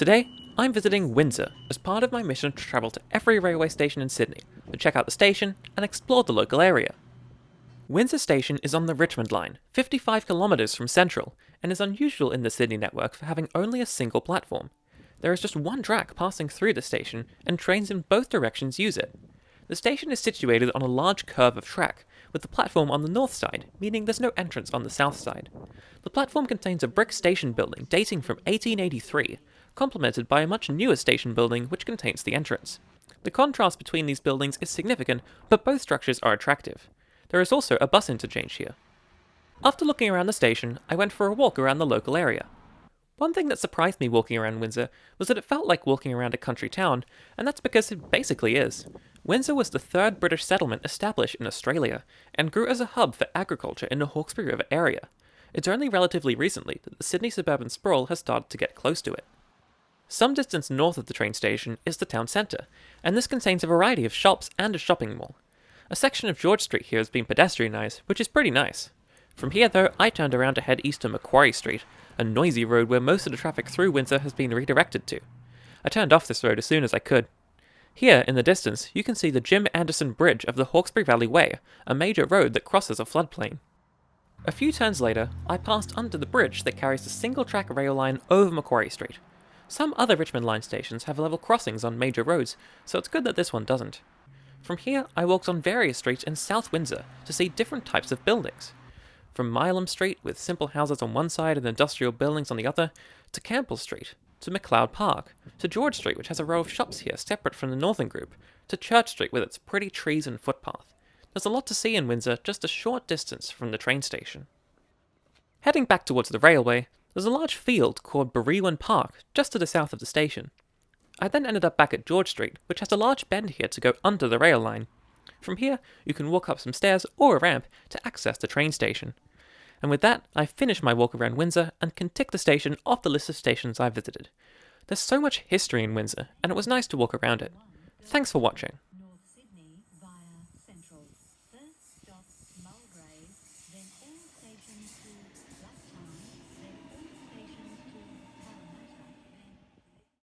Today, I'm visiting Windsor as part of my mission to travel to every railway station in Sydney, to check out the station and explore the local area. Windsor Station is on the Richmond Line, 55 kilometres from Central, and is unusual in the Sydney network for having only a single platform. There is just one track passing through the station, and trains in both directions use it. The station is situated on a large curve of track, with the platform on the north side, meaning there's no entrance on the south side. The platform contains a brick station building dating from 1883, complemented by a much newer station building which contains the entrance. The contrast between these buildings is significant, but both structures are attractive. There is also a bus interchange here. After looking around the station, I went for a walk around the local area. One thing that surprised me walking around Windsor was that it felt like walking around a country town, and that's because it basically is. Windsor was the third British settlement established in Australia, and grew as a hub for agriculture in the Hawkesbury River area. It's only relatively recently that the Sydney suburban sprawl has started to get close to it. Some distance north of the train station is the town centre, and this contains a variety of shops and a shopping mall. A section of George Street here has been pedestrianised, which is pretty nice. From here though, I turned around to head east to Macquarie Street, a noisy road where most of the traffic through Windsor has been redirected to. I turned off this road as soon as I could. Here, in the distance, you can see the Jim Anderson Bridge of the Hawkesbury Valley Way, a major road that crosses a floodplain. A few turns later, I passed under the bridge that carries the single-track rail line over Macquarie Street. Some other Richmond Line stations have level crossings on major roads, so it's good that this one doesn't. From here, I walked on various streets in South Windsor to see different types of buildings. From Milam Street, with simple houses on one side and industrial buildings on the other, to Campbell Street, to McLeod Park, to George Street, which has a row of shops here separate from the Northern Group, to Church Street with its pretty trees and footpath. There's a lot to see in Windsor, just a short distance from the train station. Heading back towards the railway, there's a large field called Berewan Park, just to the south of the station. I then ended up back at George Street, which has a large bend here to go under the rail line. From here, you can walk up some stairs or a ramp to access the train station. And with that, I finished my walk around Windsor and can tick the station off the list of stations I visited. There's so much history in Windsor, and it was nice to walk around it. Thanks for watching.